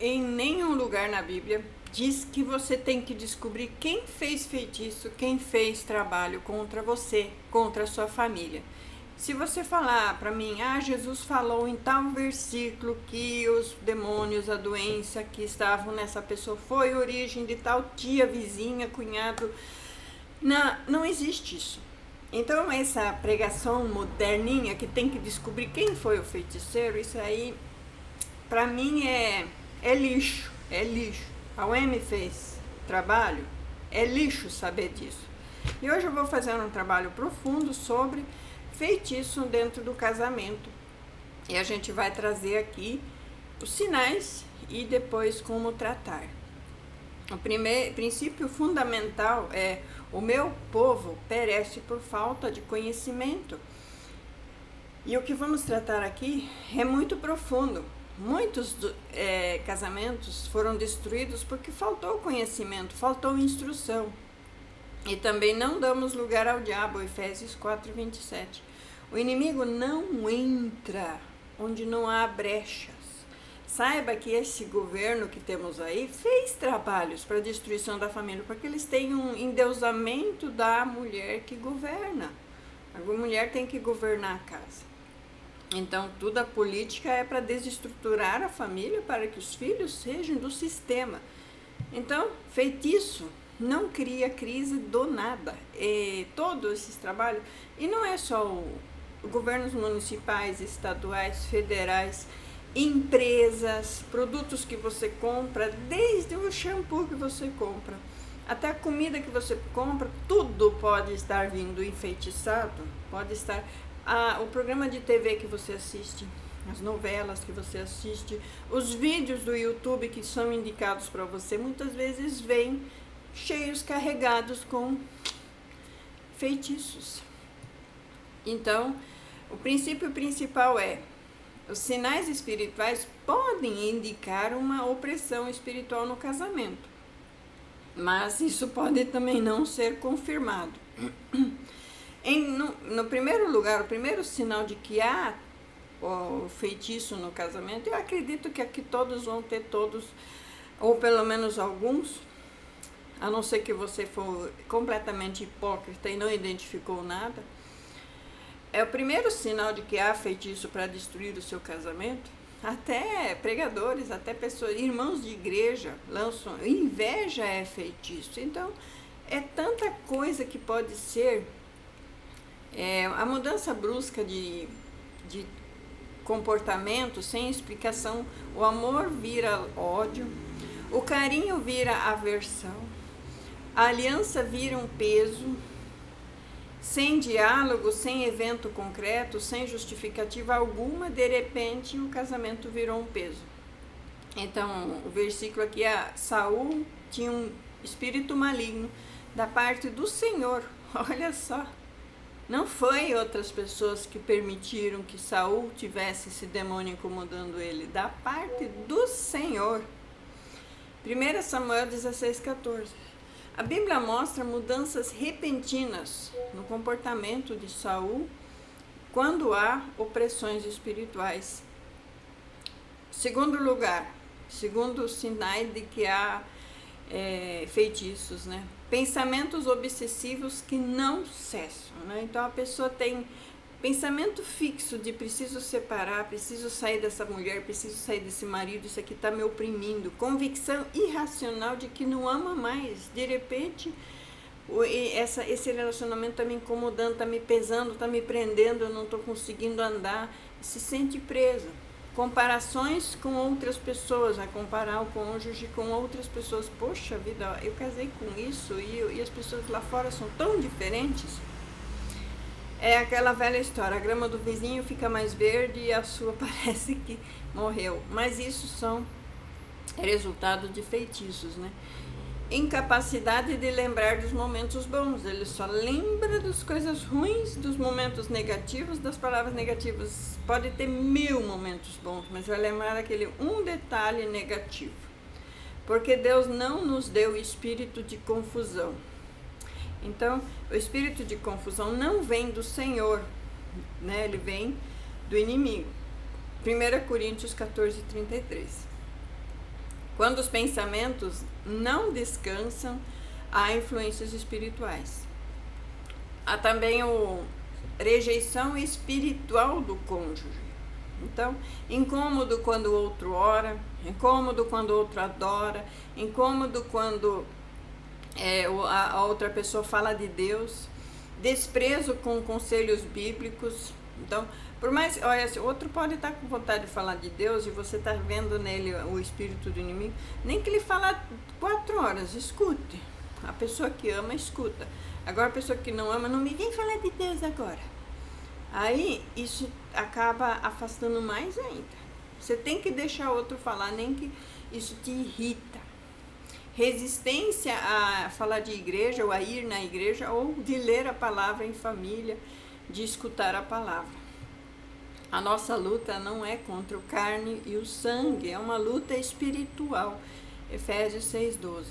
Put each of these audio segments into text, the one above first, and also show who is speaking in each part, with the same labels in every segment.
Speaker 1: Em nenhum lugar na Bíblia diz que você tem que descobrir quem fez feitiço, quem fez trabalho contra você, contra a sua família. Se você falar para mim, Jesus falou em tal versículo que os demônios, a doença que estavam nessa pessoa foi origem de tal tia, vizinha, cunhado, não existe isso. Então essa pregação moderninha que tem que descobrir quem foi o feiticeiro, isso aí para mim é lixo, é lixo. A UEM fez trabalho, é lixo saber disso. E hoje eu vou fazer um trabalho profundo sobre feitiço dentro do casamento. E a gente vai trazer aqui os sinais e depois como tratar. O princípio fundamental é: o meu povo perece por falta de conhecimento. E o que vamos tratar aqui é muito profundo. Muitos casamentos foram destruídos porque faltou conhecimento, faltou instrução. E também não damos lugar ao diabo, Efésios 4:27. O inimigo não entra onde não há brechas. Saiba que esse governo que temos aí fez trabalhos para a destruição da família, porque eles têm um endeusamento da mulher que governa. A mulher tem que governar a casa. Então, toda a política é para desestruturar a família, para que os filhos sejam do sistema. Então, feitiço não cria crise do nada. E todos esses trabalhos, e não é só governos municipais, estaduais, federais, empresas, produtos que você compra, desde o shampoo que você compra, até a comida que você compra, tudo pode estar vindo enfeitiçado, pode estar... o programa de TV que você assiste, as novelas que você assiste, os vídeos do YouTube que são indicados para você, muitas vezes vêm cheios, carregados com feitiços. Então, o princípio principal é: os sinais espirituais podem indicar uma opressão espiritual no casamento, mas isso pode também não ser confirmado. No primeiro lugar, o primeiro sinal de que há o feitiço no casamento, eu acredito que aqui todos vão ter todos, ou pelo menos alguns, a não ser que você for completamente hipócrita e não identificou nada. É o primeiro sinal de que há feitiço para destruir o seu casamento. Até pregadores, até pessoas, irmãos de igreja lançam, inveja é feitiço. Então, é tanta coisa que pode ser. A mudança brusca de comportamento sem explicação, o amor vira ódio, o carinho vira aversão, a aliança vira um peso, sem diálogo, sem evento concreto, sem justificativa alguma, de repente o casamento virou um peso. Então, o versículo aqui é: Saul tinha um espírito maligno da parte do Senhor. Olha só. Não foi outras pessoas que permitiram que Saul tivesse esse demônio incomodando ele, da parte do Senhor. 1 Samuel 16:14. A Bíblia mostra mudanças repentinas no comportamento de Saul quando há opressões espirituais. Segundo lugar, segundo sinal de que há feitiços, né? Pensamentos obsessivos que não cessam, né? Então a pessoa tem pensamento fixo de preciso separar, preciso sair dessa mulher, preciso sair desse marido, isso aqui está me oprimindo. Convicção irracional de que não ama mais. De repente, esse relacionamento está me incomodando, está me pesando, está me prendendo, eu não estou conseguindo andar. Se sente preso. Comparações com outras pessoas, a comparar o cônjuge com outras pessoas. Poxa vida, eu casei com isso e as pessoas lá fora são tão diferentes. É aquela velha história: a grama do vizinho fica mais verde e a sua parece que morreu. Mas isso são resultado de feitiços, né? Incapacidade de lembrar dos momentos bons. Ele só lembra das coisas ruins, dos momentos negativos, das palavras negativas. Pode ter 1000 momentos bons, mas vai lembrar daquele um detalhe negativo. Porque Deus não nos deu espírito de confusão. Então, o espírito de confusão não vem do Senhor, né? Ele vem do inimigo. 1 Coríntios 14:33. Quando os pensamentos não descansam, há influências espirituais. Há também a rejeição espiritual do cônjuge. Então, incômodo quando o outro ora, incômodo quando o outro adora, incômodo quando a outra pessoa fala de Deus, desprezo com conselhos bíblicos. Então, por mais, olha, se outro pode estar com vontade de falar de Deus e você está vendo nele o espírito do inimigo, nem que ele fala 4 horas, escute. A pessoa que ama, escuta. Agora a pessoa que não ama, não me vem falar de Deus agora. Aí isso acaba afastando mais ainda. Você tem que deixar outro falar, nem que isso te irrita. Resistência a falar de igreja, ou a ir na igreja, ou de ler a palavra em família, de escutar a palavra. A nossa luta não é contra o carne e o sangue, é uma luta espiritual. Efésios 6:12.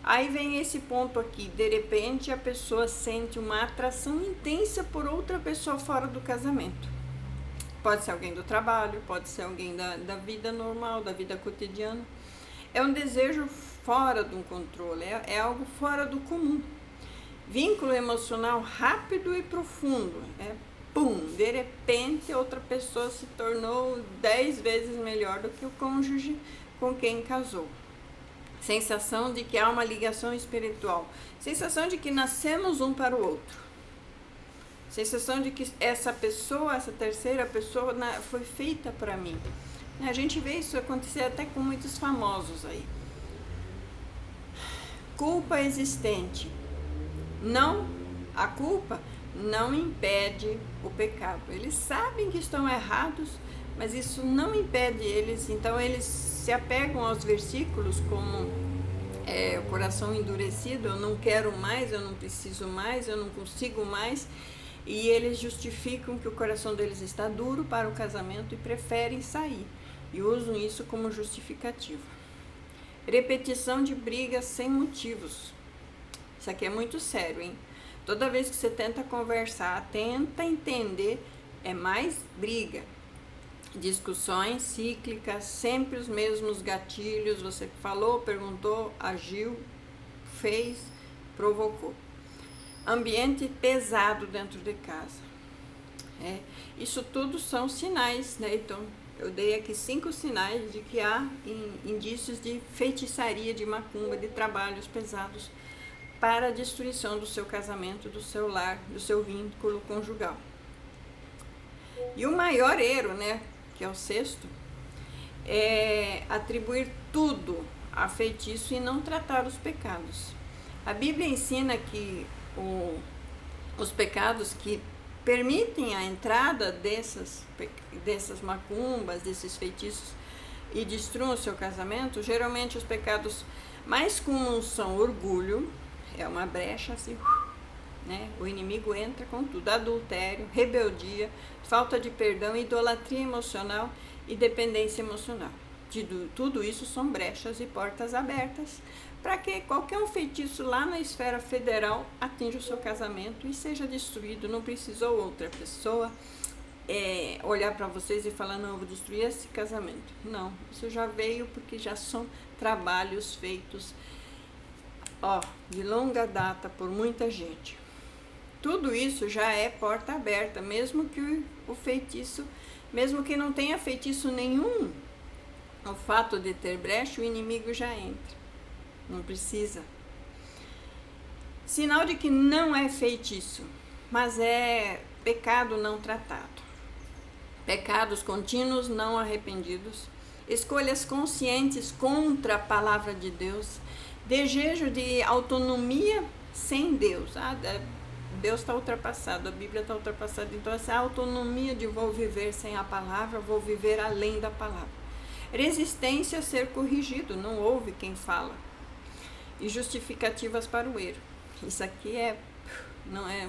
Speaker 1: Aí vem esse ponto aqui, de repente a pessoa sente uma atração intensa por outra pessoa fora do casamento. Pode ser alguém do trabalho, pode ser alguém da vida normal, da vida cotidiana. É um desejo fora do controle, é algo fora do comum. Vínculo emocional rápido e profundo, de repente outra pessoa se tornou 10 vezes melhor do que o cônjuge com quem casou. Sensação de que há uma ligação espiritual. Sensação de que nascemos um para o outro. Sensação de que essa pessoa, essa terceira pessoa foi feita para mim. A gente vê isso acontecer até com muitos famosos aí. Culpa existente. A culpa não impede o pecado. Eles sabem que estão errados, mas isso não impede eles. Então eles se apegam aos versículos como o coração endurecido, eu não quero mais, eu não preciso mais, eu não consigo mais, e eles justificam que o coração deles está duro para o casamento e preferem sair, e usam isso como justificativa. Repetição de brigas sem motivos. Isso aqui é muito sério, hein? Toda vez que você tenta conversar, tenta entender, é mais briga. Discussões cíclicas, sempre os mesmos gatilhos, você falou, perguntou, agiu, fez, provocou. Ambiente pesado dentro de casa. Isso tudo são sinais, né? Então, eu dei aqui 5 sinais de que há indícios de feitiçaria, de macumba, de trabalhos pesados para a destruição do seu casamento, do seu lar, do seu vínculo conjugal. E o maior erro, né, que é o 6º, é atribuir tudo a feitiço e não tratar os pecados. A Bíblia ensina que os pecados que permitem a entrada dessas macumbas, desses feitiços e destruam o seu casamento, geralmente os pecados mais comuns são orgulho, é uma brecha assim, né? O inimigo entra com tudo, adultério, rebeldia, falta de perdão, idolatria emocional e dependência emocional. Tudo isso são brechas e portas abertas para que qualquer feitiço lá na esfera federal atinja o seu casamento e seja destruído. Não precisou outra pessoa olhar para vocês e falar, não, eu vou destruir esse casamento. Não, isso já veio porque já são trabalhos feitos de longa data por muita gente. Tudo isso já é porta aberta, mesmo que o feitiço, mesmo que não tenha feitiço nenhum, o fato de ter brecha, o inimigo já entra. Não precisa. Sinal de que não é feitiço, mas é pecado não tratado. Pecados contínuos não arrependidos, escolhas conscientes contra a palavra de Deus, desejo de autonomia sem Deus. Deus está ultrapassado, a Bíblia está ultrapassada. Então essa autonomia de vou viver sem a palavra, vou viver além da palavra. Resistência a ser corrigido, não ouve quem fala. E justificativas para o erro. Isso aqui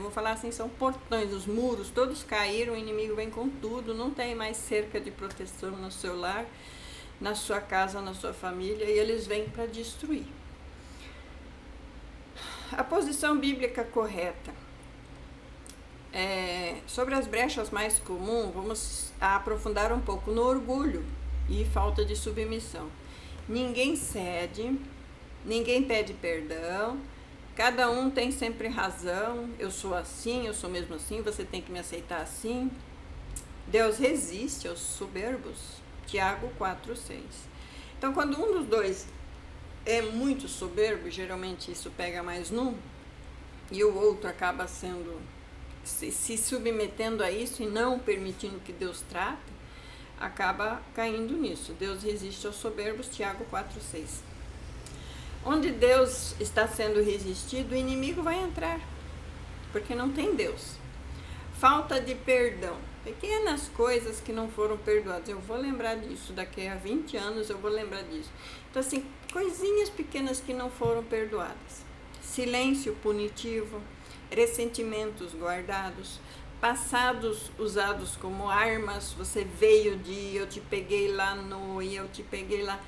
Speaker 1: vou falar assim, são portões, os muros todos caíram, o inimigo vem com tudo, não tem mais cerca de proteção no seu lar, na sua casa, na sua família, e eles vêm para destruir. A posição bíblica correta. Sobre as brechas mais comuns, vamos aprofundar um pouco no orgulho e falta de submissão. ninguém cede, ninguém pede perdão, cada um tem sempre razão, eu sou assim, eu sou mesmo assim, você tem que me aceitar assim. Deus resiste aos soberbos, Tiago 4,6. Então, quando um dos dois é muito soberbo, geralmente isso pega mais num, e o outro acaba sendo, se submetendo a isso e não permitindo que Deus trate, acaba caindo nisso. Deus resiste aos soberbos, Tiago 4,6. Onde Deus está sendo resistido, o inimigo vai entrar, porque não tem Deus. Falta de perdão, pequenas coisas que não foram perdoadas. Eu vou lembrar disso, daqui a 20 anos eu vou lembrar disso. Então, assim, coisinhas pequenas que não foram perdoadas. Silêncio punitivo, ressentimentos guardados, passados usados como armas. Você veio de eu te peguei lá no e eu te peguei lá.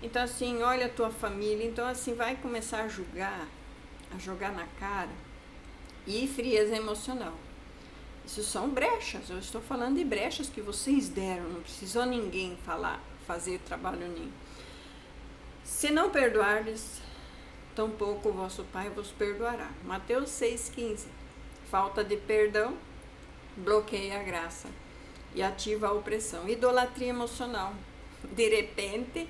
Speaker 1: Então, assim, olha a tua família. Então, assim, vai começar a julgar, a jogar na cara. E frieza emocional. Isso são brechas. Eu estou falando de brechas que vocês deram. Não precisou ninguém fazer trabalho nenhum. Se não perdoardes, tampouco o vosso Pai vos perdoará. Mateus 6,15. Falta de perdão bloqueia a graça e ativa a opressão. Idolatria emocional. De repente,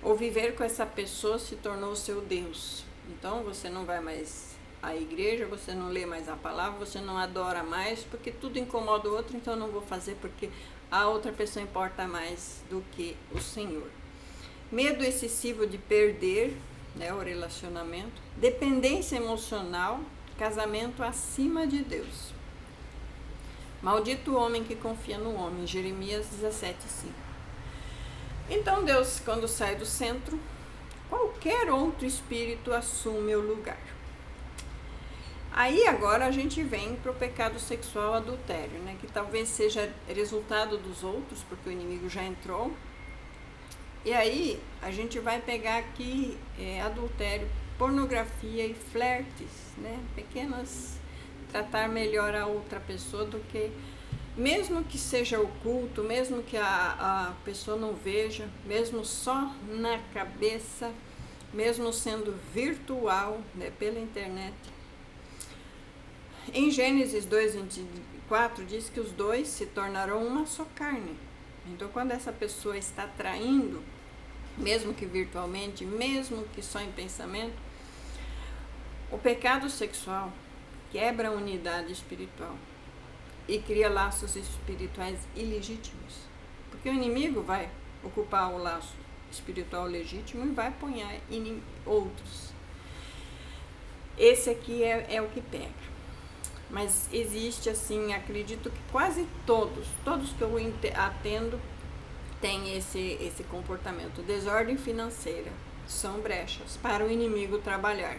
Speaker 1: o viver com essa pessoa se tornou seu Deus. Então, você não vai mais à igreja, você não lê mais a palavra, você não adora mais, porque tudo incomoda o outro, então eu não vou fazer porque a outra pessoa importa mais do que o Senhor. Medo excessivo de perder, né, o relacionamento. Dependência emocional, casamento acima de Deus. Maldito o homem que confia no homem, Jeremias 17,5. Então Deus, quando sai do centro, qualquer outro espírito assume o lugar. Aí agora a gente vem para o pecado sexual, adultério, né? Que talvez seja resultado dos outros, porque o inimigo já entrou. E aí a gente vai pegar aqui adultério, pornografia e flertes, né? Pequenas, tratar melhor a outra pessoa do que, mesmo que seja oculto, mesmo que a pessoa não veja, mesmo só na cabeça, mesmo sendo virtual, né, pela internet. Em Gênesis 2:24 diz que os dois se tornarão uma só carne. Então, quando essa pessoa está traindo, mesmo que virtualmente, mesmo que só em pensamento, o pecado sexual quebra a unidade espiritual e cria laços espirituais ilegítimos. Porque o inimigo vai ocupar o laço espiritual legítimo e vai apunhar outros. Esse aqui é o que pega. Mas existe, assim, acredito que quase todos que eu atendo têm esse comportamento. Desordem financeira são brechas para o inimigo trabalhar.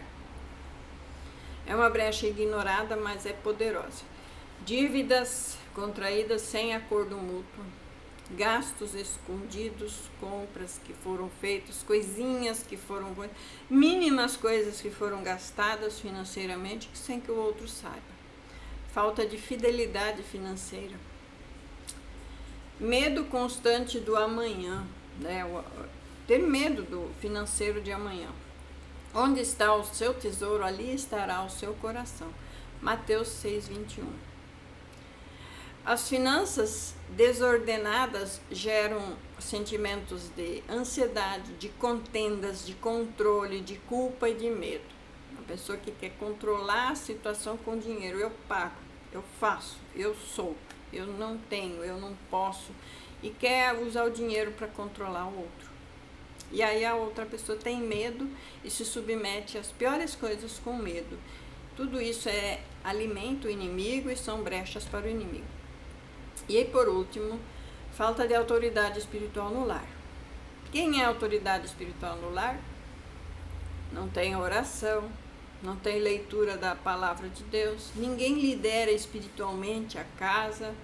Speaker 1: É uma brecha ignorada, mas é poderosa. Dívidas contraídas sem acordo mútuo, gastos escondidos, compras que foram feitas, coisinhas que foram, mínimas coisas que foram gastadas financeiramente sem que o outro saiba. Falta de fidelidade financeira. Medo constante do amanhã, né? Ter medo do financeiro de amanhã. Onde está o seu tesouro, ali estará o seu coração. Mateus 6:21. As finanças desordenadas geram sentimentos de ansiedade, de contendas, de controle, de culpa e de medo. Uma pessoa que quer controlar a situação com dinheiro. Eu pago, eu faço, eu sou, eu não tenho, eu não posso. E quer usar o dinheiro para controlar o outro. E aí a outra pessoa tem medo e se submete às piores coisas com medo. Tudo isso alimenta o inimigo e são brechas para o inimigo. E aí, por último, falta de autoridade espiritual no lar. Quem é autoridade espiritual no lar? Não tem oração, não tem leitura da palavra de Deus, ninguém lidera espiritualmente a casa,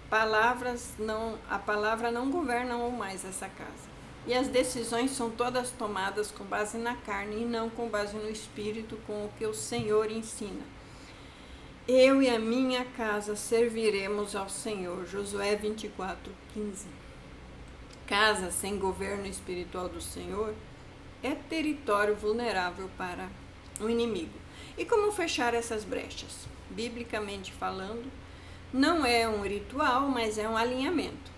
Speaker 1: a palavra não governa mais essa casa. E as decisões são todas tomadas com base na carne e não com base no espírito, com o que o Senhor ensina. Eu e a minha casa serviremos ao Senhor. Josué 24:15. Casa sem governo espiritual do Senhor é território vulnerável para o inimigo. E como fechar essas brechas? Biblicamente falando, não é um ritual, mas é um alinhamento.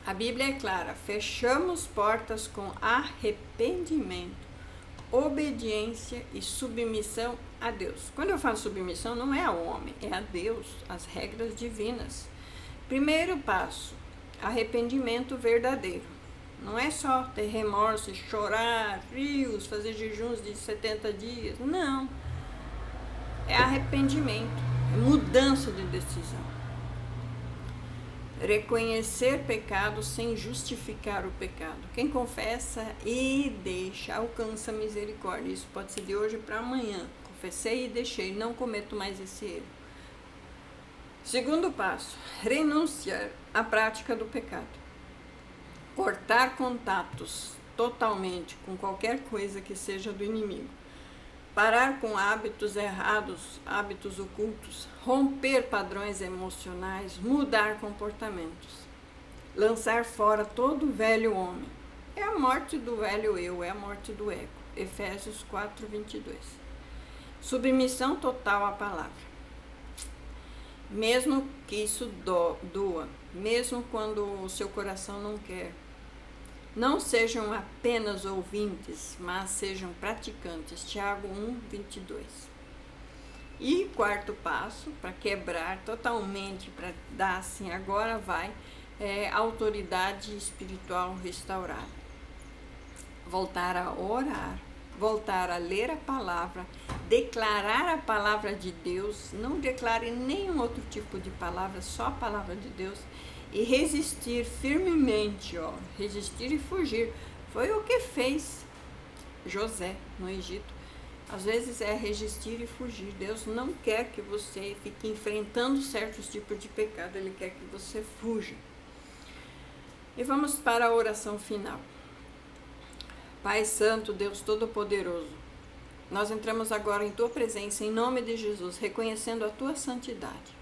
Speaker 1: A Bíblia é clara: fechamos portas com arrependimento, obediência e submissão a Deus. Quando eu falo submissão, não é ao homem, é a Deus, as regras divinas. Primeiro passo, arrependimento verdadeiro. Não é só ter remorso, chorar, rios, fazer jejuns de 70 dias. Não. É arrependimento, é mudança de decisão. Reconhecer pecado sem justificar o pecado. Quem confessa e deixa, alcança misericórdia. Isso pode ser de hoje para amanhã. Confessei e deixei, não cometo mais esse erro. Segundo passo, renunciar à prática do pecado. Cortar contatos totalmente com qualquer coisa que seja do inimigo. Parar com hábitos errados, hábitos ocultos, romper padrões emocionais, mudar comportamentos, lançar fora todo o velho homem. É a morte do velho eu, é a morte do ego. Efésios 4:22. Submissão total à palavra. Mesmo que isso doa, mesmo quando o seu coração não quer. Não sejam apenas ouvintes, mas sejam praticantes. Tiago 1:22. E quarto passo, para quebrar totalmente, para dar assim, agora vai, autoridade espiritual restaurada. Voltar a orar, voltar a ler a palavra, declarar a palavra de Deus, não declare nenhum outro tipo de palavra, só a palavra de Deus. E resistir firmemente, resistir e fugir. Foi o que fez José no Egito. Às vezes é resistir e fugir. Deus não quer que você fique enfrentando certos tipos de pecado, Ele quer que você fuja. E vamos para a oração final. Pai Santo, Deus Todo-Poderoso, nós entramos agora em Tua presença, em nome de Jesus, reconhecendo a Tua santidade.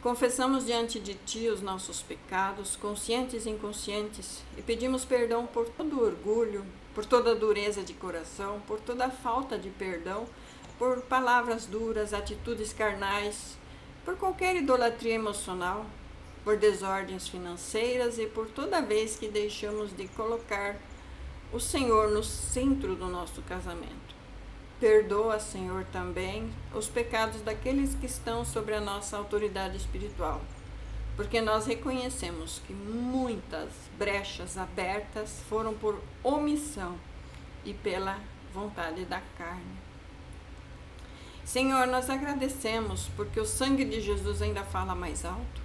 Speaker 1: Confessamos diante de Ti os nossos pecados, conscientes e inconscientes, e pedimos perdão por todo o orgulho, por toda a dureza de coração, por toda a falta de perdão, por palavras duras, atitudes carnais, por qualquer idolatria emocional, por desordens financeiras e por toda vez que deixamos de colocar o Senhor no centro do nosso casamento. Perdoa, Senhor, também os pecados daqueles que estão sobre a nossa autoridade espiritual, porque nós reconhecemos que muitas brechas abertas foram por omissão e pela vontade da carne. Senhor, nós agradecemos porque o sangue de Jesus ainda fala mais alto.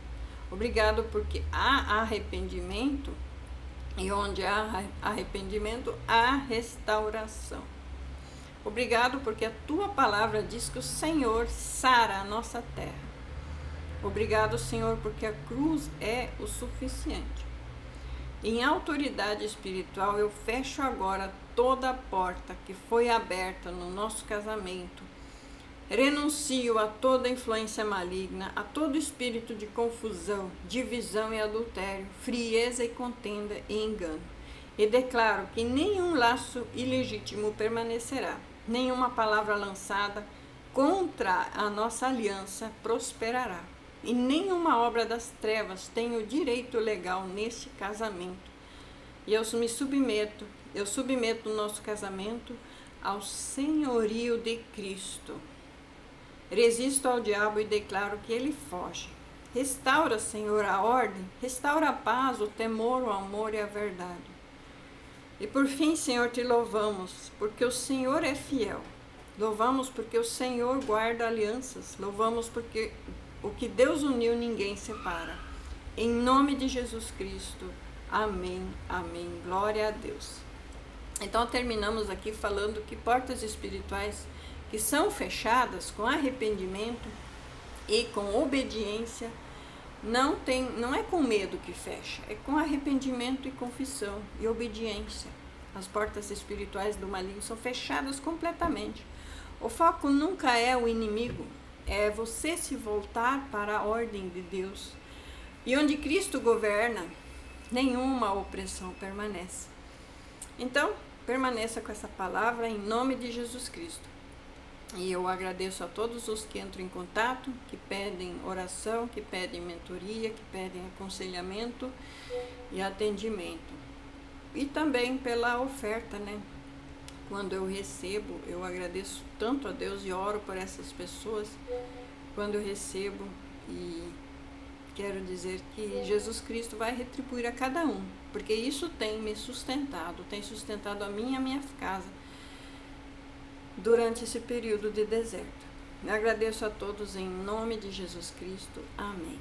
Speaker 1: Obrigado porque há arrependimento, e onde há arrependimento, há restauração. Obrigado porque a Tua palavra diz que o Senhor sara a nossa terra. Obrigado, Senhor, porque a cruz é o suficiente. Em autoridade espiritual, eu fecho agora toda a porta que foi aberta no nosso casamento. Renuncio a toda influência maligna, a todo espírito de confusão, divisão e adultério, frieza e contenda e engano. E declaro que nenhum laço ilegítimo permanecerá, nenhuma palavra lançada contra a nossa aliança prosperará. E nenhuma obra das trevas tem o direito legal neste casamento. E eu submeto o nosso casamento ao senhorio de Cristo. Resisto ao diabo e declaro que ele foge. Restaura, Senhor, a ordem, restaura a paz, o temor, o amor e a verdade. E por fim, Senhor, te louvamos, porque o Senhor é fiel. Louvamos porque o Senhor guarda alianças. Louvamos porque o que Deus uniu, ninguém separa. Em nome de Jesus Cristo. Amém, amém. Glória a Deus. Então, terminamos aqui falando que portas espirituais que são fechadas com arrependimento e com obediência, não é com medo que fecha, é com arrependimento e confissão e obediência. As portas espirituais do maligno são fechadas completamente. O foco nunca é o inimigo, é você se voltar para a ordem de Deus. E onde Cristo governa, nenhuma opressão permanece. Então, permaneça com essa palavra em nome de Jesus Cristo. E eu agradeço a todos os que entram em contato, que pedem oração, que pedem mentoria, que pedem aconselhamento e atendimento. E também pela oferta, né? Quando eu recebo, eu agradeço tanto a Deus e oro por essas pessoas. Quando eu recebo, e quero dizer que Jesus Cristo vai retribuir a cada um, porque isso tem me sustentado, tem sustentado a mim e a minha casa durante esse período de deserto. Eu agradeço a todos em nome de Jesus Cristo. Amém.